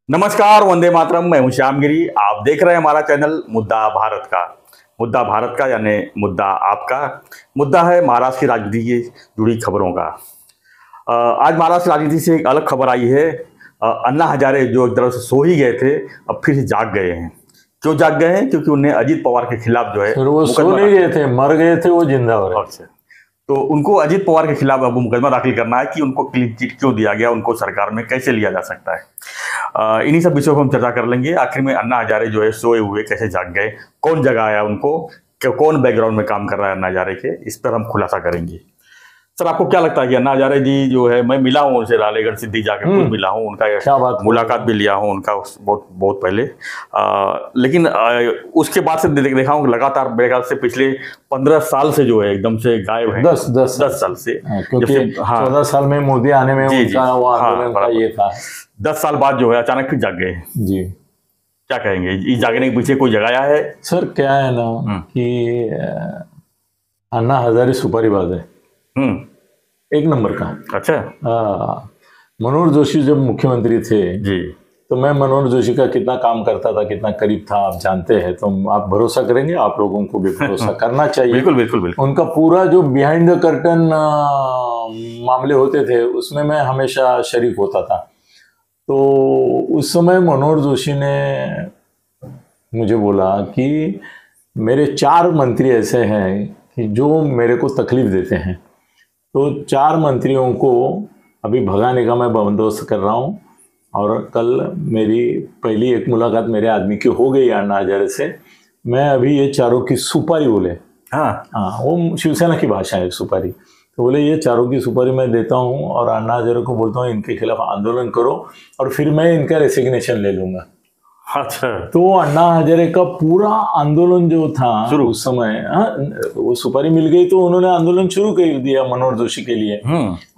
नमस्कार, वंदे मातरम। मैं हूं श्यामगिरी। आप देख रहे हैं हमारा चैनल मुद्दा भारत का। मुद्दा भारत का यानी मुद्दा आपका। मुद्दा है महाराष्ट्र की राजनीति से जुड़ी खबरों का। आज महाराष्ट्र राजनीति से एक अलग खबर आई है। अन्ना हजारे जो एक तरह से सो ही गए थे, अब फिर से जाग गए हैं। क्यों जाग गए हैं? क्योंकि उन्हें अजीत पवार के खिलाफ जो है फिर वो सो नहीं गए थे, मर गए थे, वो जिंदा हो रहे। अच्छा, तो उनको अजीत पवार के खिलाफ अब मुकदमा दाखिल करना है कि उनको क्लीन चिट क्यों दिया गया, उनको सरकार में कैसे लिया जा सकता है। इन्हीं सब विषयों पर हम चर्चा कर लेंगे। आखिर में अन्ना हजारे जो है सोए हुए कैसे जाग गए, कौन जगाया उनको, कौन बैकग्राउंड में काम कर रहा है अन्ना हजारे के, इस पर हम खुलासा करेंगे। सर, आपको क्या लगता है कि अन्ना हजारे जी जो है, मैं मिला हूँ उनसे, रालेगढ़ सिद्धि जाकर खुद मिला हूँ, उनका मुलाकात भी लिया हूँ उनका बहुत बहुत पहले। लेकिन उसके बाद से देखा हूँ लगातार मेरे ख्याल से पिछले 15 साल से जो है एकदम से गायब है। 10 साल से, क्योंकि 14 साल में मोदी आने में उनका वो आंदोलन का ये था। 10 साल बाद जो है अचानक फिर जाग गए जी। क्या कहेंगे, इस जागने के पीछे कोई जगाया है? सर, क्या है ना कि अन्ना हजारे सुपारीबाज है, एक नंबर का। अच्छा। मनोहर जोशी जब मुख्यमंत्री थे जी, तो मैं मनोहर जोशी का कितना काम करता था, कितना करीब था, आप जानते हैं। तो आप भरोसा करेंगे, आप लोगों को भी भरोसा करना चाहिए। बिल्कुल बिल्कुल बिल्कुल। उनका पूरा जो बिहाइंड द कर्टन मामले होते थे उसमें मैं हमेशा शरीक होता था। तो उस समय मनोहर जोशी ने मुझे बोला कि मेरे 4 मंत्री ऐसे हैं कि जो मेरे को तकलीफ देते हैं, तो 4 मंत्रियों को अभी भगाने का मैं बंदोबस्त कर रहा हूँ। और कल मेरी पहली एक मुलाकात मेरे आदमी की हो गई अन्ना हजारे से। मैं अभी ये चारों की सुपारी बोले, हाँ वो शिवसेना की भाषा है सुपारी, तो बोले ये चारों की सुपारी मैं देता हूँ और अन्ना हजारे को बोलता हूँ इनके खिलाफ आंदोलन करो और फिर मैं इनका रेसिग्नेशन ले लूंगा। अच्छा। तो अन्ना हजारे का पूरा आंदोलन जो था उस समय, वो सुपारी मिल गई तो उन्होंने आंदोलन शुरू कर दिया मनोहर जोशी के लिए।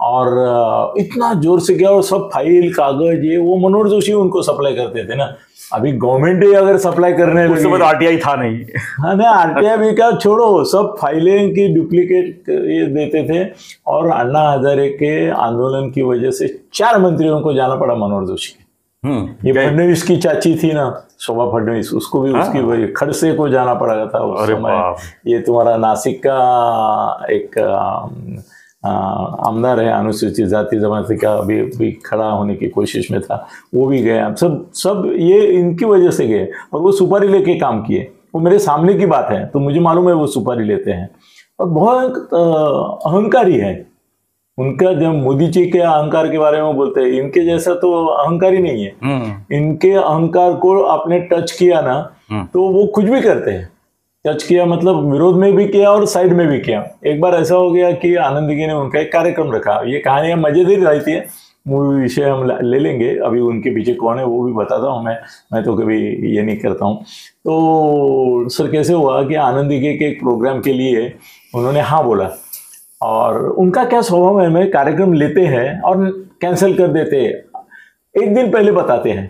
और इतना जोर से किया और सब फाइल कागज ये वो मनोहर जोशी उनको सप्लाई करते थे ना। अभी गवर्नमेंट ही अगर सप्लाई करने उस समय आरटीआई था नहीं। हाँ ना, आरटीआई भी क्या छोड़ो, सब फाइलें की डुप्लीकेट ये देते थे। और अन्ना हजारे के आंदोलन की वजह से 4 मंत्रियों को जाना पड़ा मनोहर जोशी के। ये फडणवीस की चाची थी ना, शोभा फडणवीस, उसको भी उसकी खड़से को जाना पड़ा था उस समय। ये तुम्हारा नासिक का एक आमदार है, अनुसूचित जाति जमाती का, अभी खड़ा होने की कोशिश में था, वो भी गया। सब ये इनकी वजह से गए और वो सुपारी लेके काम किए। वो मेरे सामने की बात है, तो मुझे मालूम है वो सुपारी लेते हैं और बहुत अहंकारी है। उनका जब मोदी जी के अहंकार के बारे में बोलते हैं, इनके जैसा तो अहंकार ही नहीं है। इनके अहंकार को आपने टच किया ना तो वो कुछ भी करते हैं। टच किया मतलब विरोध में भी किया और साइड में भी किया। एक बार ऐसा हो गया कि आनंद जी ने उनका एक कार्यक्रम रखा। ये कहानियां मजेदार रहती है, मूवी विषय हम ले लेंगे, अभी उनके पीछे कौन है वो भी बताता हूँ मैं तो कभी ये नहीं करता हूँ। तो सर कैसे हुआ कि आनंद जी के एक प्रोग्राम के लिए उन्होंने हाँ बोला, और उनका क्या स्वभाव है, मैं कार्यक्रम लेते हैं और कैंसिल कर देते हैं। एक दिन पहले बताते हैं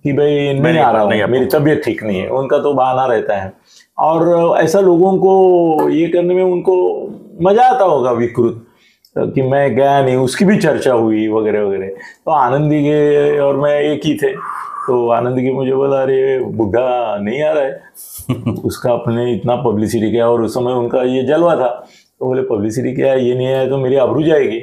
कि भाई नहीं आ रहा हूँ, मेरी तबीयत ठीक नहीं है। उनका तो बहाना रहता है। और ऐसा लोगों को ये करने में उनको मजा आता होगा विकृत, कि मैं गया नहीं, उसकी भी चर्चा हुई वगैरह वगैरह। तो आनंदी के और मैं एक ही थे। तो आनंदी की मुझे बोला, अरे बुढ़ा नहीं आ रहा है। उसका अपने इतना पब्लिसिटी किया और उस समय उनका ये जलवा था। तो बोले पब्लिसिटी क्या है, ये नहीं आया तो मेरी आबरू जाएगी।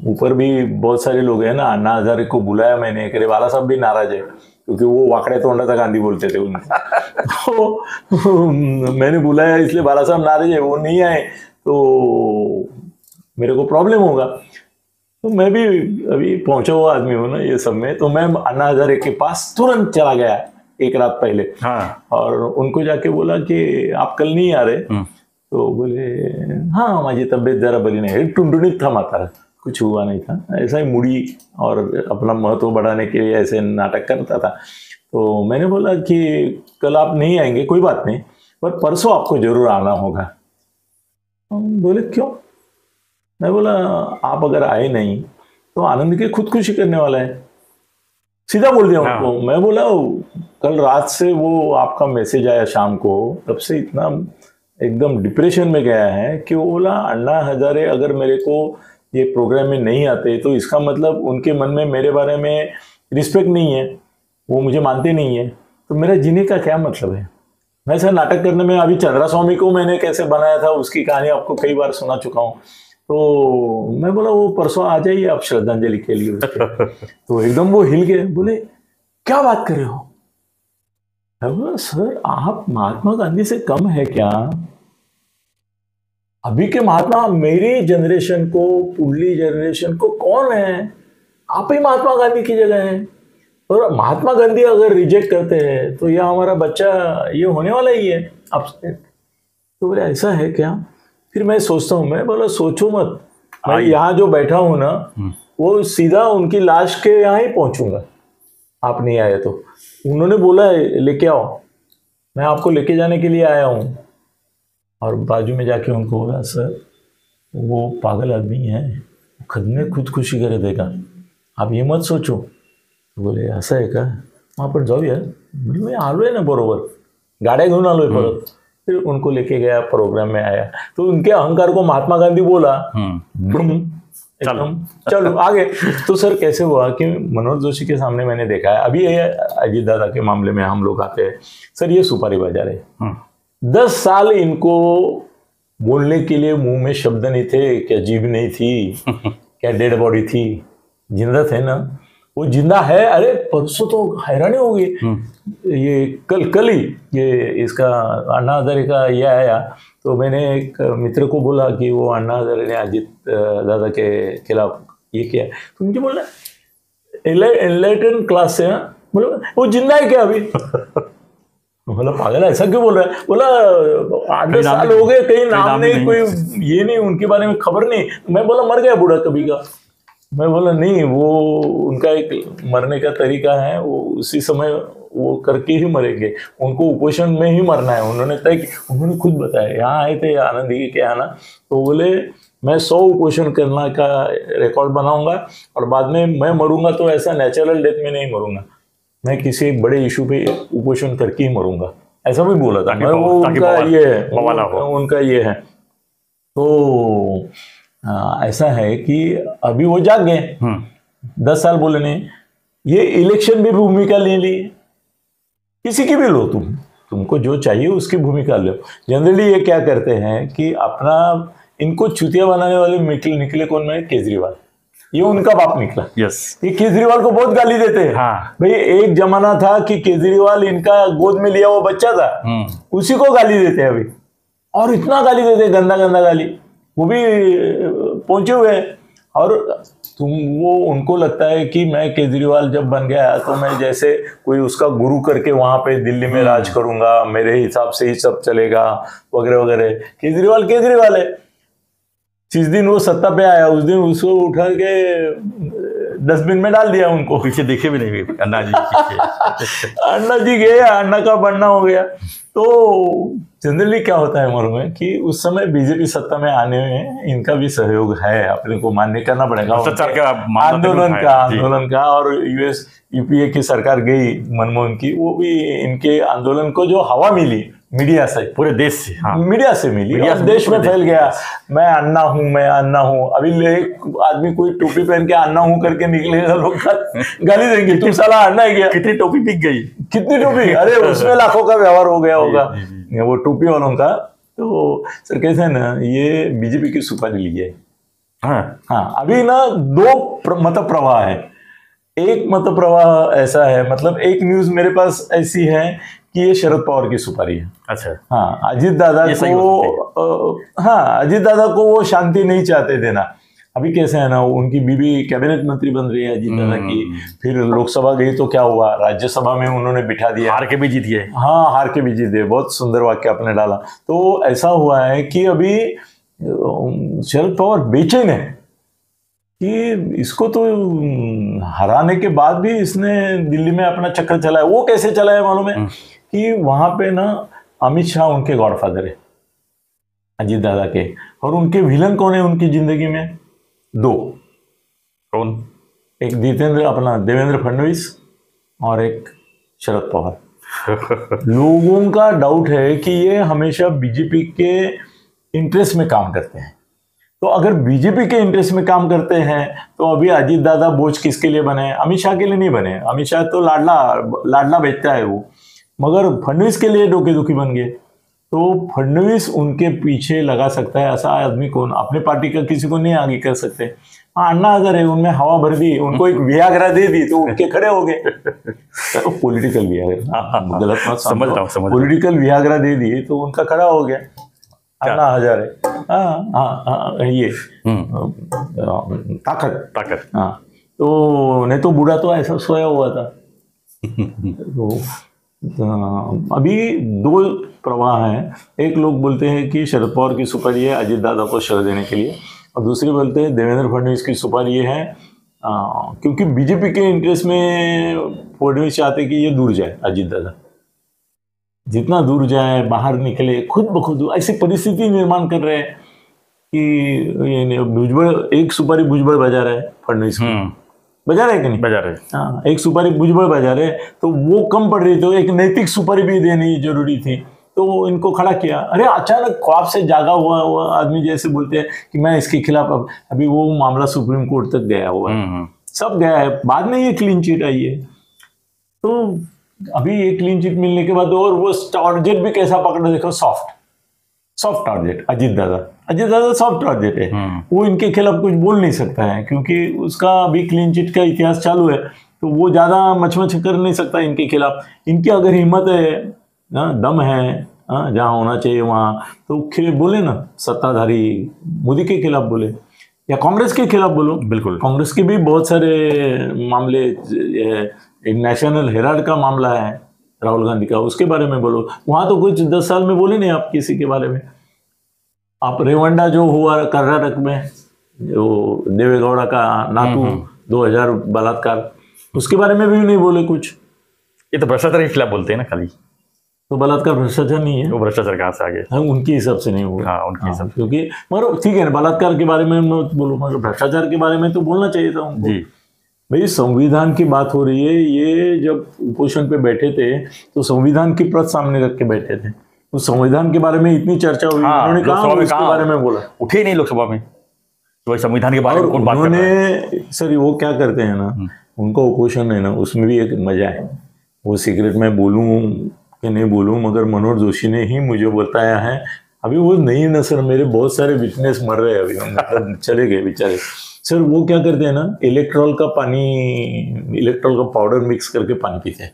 ऊपर भी बहुत सारे लोग हैं ना, अन्ना हजारे को बुलाया मैंने, करे बाला साहब भी नाराज है क्योंकि वो वाकड़े तोंडाचा गांधी बोलते थे उनको। तो मैंने बुलाया इसलिए बाला साहब नाराज है, वो नहीं आए तो मेरे को प्रॉब्लम होगा। तो मैं भी अभी पहुंचा हुआ आदमी हूँ ना ये सब में, तो मैं अन्ना हजारे के पास तुरंत चला गया एक रात पहले। और उनको जाके बोला कि आप कल नहीं आ रहे? तो बोले हाँ माझी तबीयत जरा बरी नहीं है। टुनटुनित था माता, कुछ हुआ नहीं था, ऐसा ही मुड़ी और अपना महत्व बढ़ाने के लिए ऐसे नाटक करता था। तो मैंने बोला कि कल आप नहीं आएंगे, कोई बात नहीं, पर परसों आपको जरूर आना होगा। बोले क्यों? मैं बोला आप अगर आए नहीं तो आनंद के खुदकुशी करने वाला है, सीधा बोल दिया उनको। मैं बोला कल रात से वो आपका मैसेज आया शाम को, तब से इतना एकदम डिप्रेशन में गया है कि वो बोला अन्ना हजारे अगर मेरे को ये प्रोग्राम में नहीं आते तो इसका मतलब उनके मन में मेरे बारे में रिस्पेक्ट नहीं है। वो मुझे मानते नहीं है, तो मेरा जीने का क्या मतलब है? मैं सर नाटक करने में, अभी चंद्रा स्वामी को मैंने कैसे बनाया था उसकी कहानी आपको कई बार सुना चुका हूँ। तो मैं बोला वो परसों आ जाइए आप श्रद्धांजलि के लिए उसके। तो एकदम वो हिल गए, बोले क्या बात कर रहे हो? मैं बोला सर आप महात्मा गांधी से कम है क्या? अभी के महात्मा मेरी जनरेशन को, पुरली जनरेशन को कौन है? आप ही महात्मा गांधी की जगह है। और महात्मा गांधी अगर रिजेक्ट करते हैं तो यह हमारा बच्चा ये होने वाला ही है आपसे। तो बोले ऐसा है क्या? फिर मैं सोचता हूँ, मैं बोला सोचो मत, मैं यहाँ जो बैठा हूँ ना वो सीधा उनकी लाश के यहाँ ही पहुंचूंगा, आप नहीं आए तो। उन्होंने बोला लेके आओ, मैं आपको लेके जाने के लिए आया हूँ। और बाजू में जाके उनको बोला सर वो पागल आदमी है, खुद में खुदकुशी कर देगा, आप ये मत सोचो। बोले असं आहे का? आपण जाऊया। मैं आलोय ना बरोबर, गाड्या घेऊन आलोय परत। फिर उनको लेके गया, प्रोग्राम में आया तो उनके अहंकार को महात्मा गांधी बोला, एकदम चलो आगे। तो सर कैसे हुआ कि मनोहर जोशी के सामने मैंने देखा है, अभी ये अजीत दादा के मामले में हम लोग आते हैं, सर ये सुपारी बाजार है। 10 साल इनको बोलने के लिए मुंह में शब्द नहीं थे, क्या जीभ नहीं थी, क्या डेड बॉडी थी, जिंदा थे ना, वो जिंदा है। अरे परसों तो हैरानी हो गई, ये कल ही ये इसका अन्ना हजारे का ये आया, तो मैंने एक मित्र को बोला कि वो अन्ना हजारे ने अजीत दादा के खिलाफ ये किया, तो मुझे बोला एनलाइटन क्लास से, बोला वो जिंदा है क्या अभी? बोला पागल ऐसा क्यों बोल रहा है? बोला 8-10 साल हो गए, कहीं नाम नहीं, कोई ये नहीं, उनके बारे में खबर नहीं। मैं बोला मर गया बूढ़ा कभी का? मैं बोला नहीं, वो उनका एक मरने का तरीका है, वो उसी समय वो करके ही मरेंगे, उनको उपोषण में ही मरना है। उन्होंने तय, उन्होंने खुद बताया, यहाँ आए थे आनंद जी के यहाँ ना, तो बोले मैं 100 उपोषण करना का रिकॉर्ड बनाऊंगा और बाद में मैं मरूंगा तो ऐसा नेचुरल डेथ में नहीं मरूंगा, मैं किसी एक बड़े इशू पे उपोषण करके ही मरूंगा, ऐसा भी बोला था। वो उनका ये है, उनका ये है। तो ऐसा है कि अभी वो जाग गए, 10 साल बोले नहीं। ये इलेक्शन भी भूमिका ले ली, किसी की भी लो, तुमको जो चाहिए उसकी भूमिका लो। जनरली ये क्या करते हैं कि अपना, इनको चुतिया बनाने वाले निकले कौन में? केजरीवाल, ये उनका बाप निकला। यस, ये केजरीवाल को बहुत गाली देते हैं। हाँ। भाई एक जमाना था कि केजरीवाल इनका गोद में लिया वो बच्चा था, उसी को गाली देते हैं अभी, और इतना गाली देते, गंदा गंदा गाली, वो भी पहुंचे हुए हैं। और वो उनको लगता है कि मैं केजरीवाल जब बन गया तो मैं जैसे कोई उसका गुरु करके वहां पे दिल्ली में राज करूंगा, मेरे हिसाब से ही सब चलेगा वगैरह वगैरह। केजरीवाल है। जिस दिन वो सत्ता पे आया उस दिन उसको उठा के डस्टबिन में डाल दिया, उनको पीछे देखे भी नहीं अन्ना जी अन्ना जी गए, अन्ना का बनना हो गया। तो जनरली क्या होता है मालूम है कि उस समय बीजेपी सत्ता में आने में इनका भी सहयोग है, अपने को मान्य करना पड़ेगा, आंदोलन का। और यूपीए की सरकार गई मनमोहन की, वो भी इनके आंदोलन को जो हवा मिली मीडिया से, पूरे देश से, हाँ, मीडिया से मिली, देश में फैल गया, मैं अन्ना हूँ। अभी एक आदमी कोई टोपी पहन के अन्ना हूँ करके निकलेगा, लोग गाली देंगे, तुम साला अन्ना है क्या? कितनी टोपी बिक गई, कितनी टोपी, अरे उसमें लाखों का व्यवहार हो गया होगा वो टोपी वालों का। तो सर कैसे है ना, ये बीजेपी की सुपारी ली है। हाँ, अभी ना 2 मत प्रवाह है। एक मत प्रवाह ऐसा है, मतलब एक न्यूज मेरे पास ऐसी है कि ये शरद पवार की सुपारी है। अच्छा, हाँ, अजीत दादा को वो शांति नहीं चाहते थे ना। अभी कैसे है ना, उनकी बीवी कैबिनेट मंत्री बन रही है अजीत दादा की, फिर लोकसभा गई तो क्या हुआ, राज्यसभा में उन्होंने बिठा दिया, हार के भी जीती है। हाँ, हार के भी जीते, बहुत सुंदर वाक्य आपने डाला। तो ऐसा हुआ है कि अभी शरद पवार बेचैन है कि इसको तो हराने के बाद भी इसने दिल्ली में अपना चक्कर चलाया। वो कैसे चलाया मालूम है कि वहां पे ना अमित शाह उनके गॉडफादर है अजीत दादा के, और उनके विलन कौन है उनकी जिंदगी में? 2। कौन? एक देवेंद्र फडणवीस और एक शरद पवार। लोगों का डाउट है कि ये हमेशा बीजेपी के इंटरेस्ट में काम करते हैं। तो अगर बीजेपी के इंटरेस्ट में काम करते हैं तो अभी अजीत दादा बोझ किसके लिए बने? अमित शाह के लिए नहीं बने। अमित शाह तो लाडला बेचता है वो, मगर फडणवीस के लिए डोके दुखी बन गए। तो फडणवीस उनके पीछे लगा सकता है ऐसा आदमी कौन? अपने पार्टी का किसी को नहीं आगे कर सकते। हाँ, अन्ना हजारे उनमें हवा भर दी, उनको एक वियाग्रा दे दी तो उनके खड़े हो गए। तो पॉलिटिकल वियाग्रा, गलत मत समझ रहा हूँ। पॉलिटिकल वियाग्रा दे दी तो उनका खड़ा हो गया अन्ना हजारे। हाँ, ये ताकत। हाँ, तो नहीं तो बूढ़ा तो ऐसा सोया हुआ था। तो अभी दो प्रवाह हैं। एक लोग बोलते हैं कि शरद पवार की सुपारी है अजीत दादा को शर देने के लिए, और दूसरे बोलते हैं देवेंद्र फडणवीस की सुपारी है क्योंकि बीजेपी के इंटरेस्ट में फडणवीस चाहते कि ये दूर जाए अजीत दादा, जितना दूर जाए, बाहर निकले, खुद ब खुद ऐसी परिस्थिति निर्माण कर रहे हैं कि भुजबल एक सुपारी भुजबल बजा रहा है फडणवीस बजा रहे कि नहीं? बजा रहे। हाँ, एक सुपारी भुजबल बजा रहे तो वो कम पड़ रही, तो एक नैतिक सुपारी भी देनी जरूरी थी, तो इनको खड़ा किया। अरे अचानक ख्वाब से जागा हुआ आदमी जैसे बोलते हैं कि मैं इसके खिलाफ, अभी वो मामला सुप्रीम कोर्ट तक गया हुआ है, सब गया है, बाद में ये क्लीन चिट आई है। तो अभी ये क्लीन चिट मिलने के बाद और वो टारगेट भी कैसा पकड़ा, देखो सॉफ्ट टारगेट। अजीत दादा सॉफ्ट टारगेट है, वो इनके खिलाफ कुछ बोल नहीं सकता है क्योंकि उसका अभी क्लीन चिट का इतिहास चालू है, तो वो ज्यादा मचमच कर नहीं सकता इनके खिलाफ। इनकी अगर हिम्मत है, दम है, जहाँ होना चाहिए वहाँ, तो बोले ना, सत्ताधारी मोदी के खिलाफ बोले या कांग्रेस के खिलाफ बोलो। बिल्कुल, कांग्रेस के भी बहुत सारे मामले, नेशनल हेराल्ड का मामला है राहुल गांधी का, उसके बारे में बोलो। वहां तो कुछ 10 साल में बोले नहीं आप किसी के बारे में। आप रेवंडा जो हुआ कर्नाटक में, जो देवेगौड़ा का नातू 2000 बलात्कार, उसके बारे में भी नहीं बोले कुछ। ये तो भ्रष्टाचार के खिलाफ बोलते हैं ना खाली, तो बलात्कार भ्रष्टाचार नहीं है? वो भ्रष्टाचार कहाँ से आ गया? उनके हिसाब से नहीं हुआ। हाँ, उनके हिसाब से। क्योंकि मगर ठीक है, बलात्कार के बारे में मत बोलो, मगर भ्रष्टाचार के बारे में तो बोलना चाहिए था उनको। जी भाई, संविधान की बात हो रही है। ये जब उपोषण पे बैठे थे तो संविधान की प्रत सामने रख के बैठे थे, तो संविधान के बारे में इतनी चर्चा हुई, उन्होंने कहा उसके बारे में बोला, उठे नहीं लोकसभा में, तो संविधान के बारे में कौन बात कर रहा है? सर वो क्या करते हैं ना, उनका उपोषण है ना, उसमें भी एक मजा है। वो सीक्रेट में बोलूं कि नहीं बोलूं, मगर मनोहर जोशी ने ही मुझे बताया है। अभी वो नहीं ना सर, मेरे बहुत सारे विटनेस मर रहे हैं अभी, चले गए बेचारे। सर वो क्या करते हैं ना, इलेक्ट्रॉल का पाउडर मिक्स करके पानी पीते हैं।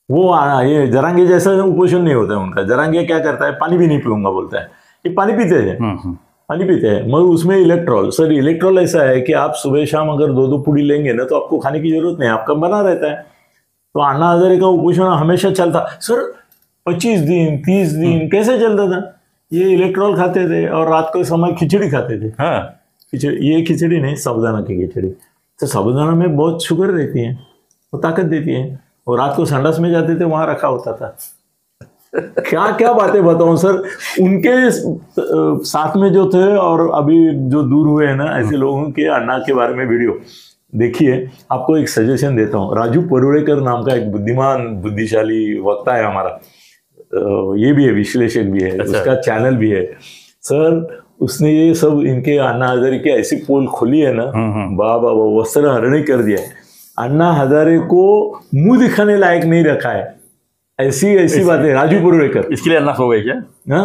वो ये जरांगे जैसा उपोषण नहीं होता है उनका। जरांगे क्या करता है, पानी भी नहीं पीऊंगा बोलता है, ये पानी पीते हैं, पानी पीते हैं, मगर उसमें इलेक्ट्रॉल। सर इलेक्ट्रॉल ऐसा है कि आप सुबह शाम अगर 2-2 पूड़ी लेंगे ना, तो आपको खाने की जरूरत नहीं, आपका बना रहता है। तो अन्ना हजारे का उपोषण हमेशा चलता सर, 25 दिन 30 दिन कैसे चलता था। ये इलेक्ट्रॉल खाते थे और रात के समय खिचड़ी खाते थे। हाँ, ये खिचड़ी नहीं, साबुदाना की खिचड़ी। तो साबुदाना में बहुत शुगर रहती है, वो ताकत देती है। और रात को संडास में जाते थे, वहां रखा होता था। क्या क्या बातें बताऊं सर, उनके साथ में जो थे और अभी जो दूर हुए हैं ना, ऐसे लोगों के अन्ना के बारे में वीडियो देखिए। आपको एक सजेशन देता हूँ, राजू परुड़ेकर नाम का एक बुद्धिमान बुद्धिशाली वक्ता है हमारा, ये भी है, विश्लेषक भी है। अच्छा। उसका चैनल भी है सर। उसने ये सब इनके अन्ना हजारे की ऐसी पोल खोली है ना, बाबा वस्त्र हरण कर दिया है। अन्ना हजारे को मुंह दिखाने लायक नहीं रखा है, ऐसी बातें। राजू परुड़ेकर इसके लिए अन्ना सो गए क्या?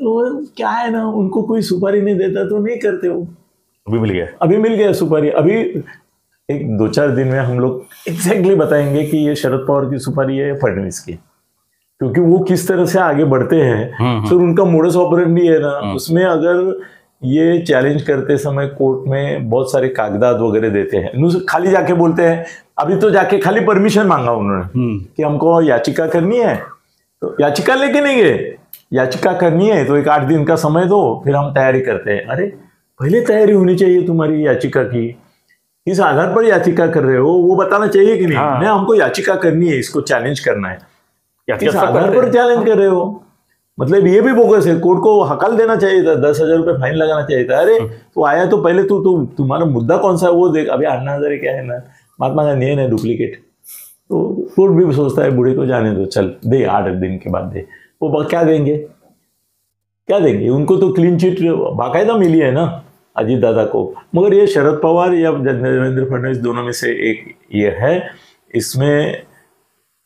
वो क्या है ना, उनको कोई सुपारी नहीं देता तो नहीं करते वो। अभी मिल गया सुपारी। अभी 1-2-4 दिन में हम लोग एग्जैक्टली बताएंगे कि ये शरद पवार की सुपारी है या फडणवीस की, क्योंकि वो किस तरह से आगे बढ़ते हैं। तो उनका मोडस ऑपरेंडी है ना, उसमें अगर ये चैलेंज करते समय कोर्ट में बहुत सारे कागजात वगैरह देते हैं, खाली जाके बोलते हैं। अभी तो जाके खाली परमिशन मांगा उन्होंने कि हमको याचिका करनी है, तो याचिका लेके नहीं गए। याचिका करनी है तो एक 8 दिन का समय दो, फिर हम तैयारी करते हैं। अरे पहले तैयारी होनी चाहिए तुम्हारी याचिका की, किस आधार पर याचिका कर रहे हो वो बताना चाहिए कि नहीं। नहीं, हमको याचिका करनी है, इसको चैलेंज करना है, किस आधार पर चैलेंज कर रहे हो। मतलब ये भी बोगस है, कोर्ट को हकाल देना चाहिए था, 10,000 रुपये फाइन लगाना चाहिए था। अरे तो आया तो पहले तुम्हारा मुद्दा कौन सा है वो देख। अभी अन्ना हजारे क्या है ना, महात्मा गांधी है ना डुप्लीकेट, तो कोर्ट भी सोचता है बूढ़े को जाने दो, चल दे 8 दिन के बाद दे। वो क्या देंगे? क्या देंगे? उनको तो क्लीन चिट बाकायदा मिली है ना अजीत दादा को, मगर ये शरद पवार या देवेंद्र फडणवीस दोनों में से एक ये है। इसमें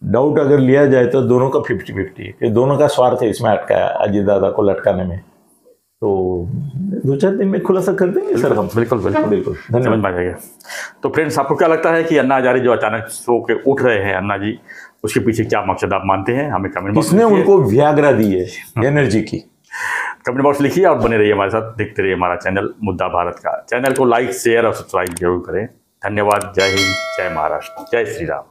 डाउट अगर लिया जाए तो दोनों का 50-50 है, दोनों का स्वार्थ है इसमें अटका अजीत दादा को लटकाने में। तो 2-4 दिन में खुलासा कर देंगे सर हम। बिल्कुल बिल्कुल बिल्कुल, समझ धन्यवाद। में आ जाएगा। तो फ्रेंड्स, आपको क्या लगता है कि अन्ना हजारे जो अचानक सो के उठ रहे हैं अन्ना जी, उसके पीछे क्या मकसद आप मानते हैं? हमें कमेंट बॉक्स किसने उनको व्याग्रा दी है एनर्जी की? कमेंट बॉक्स लिखिए और बने रहिए हमारे साथ, देखते रहिए हमारा चैनल मुद्दा भारत का। चैनल को लाइक शेयर और सब्सक्राइब जरूर करें। धन्यवाद। जय हिंद, जय महाराष्ट्र, जय श्री राम।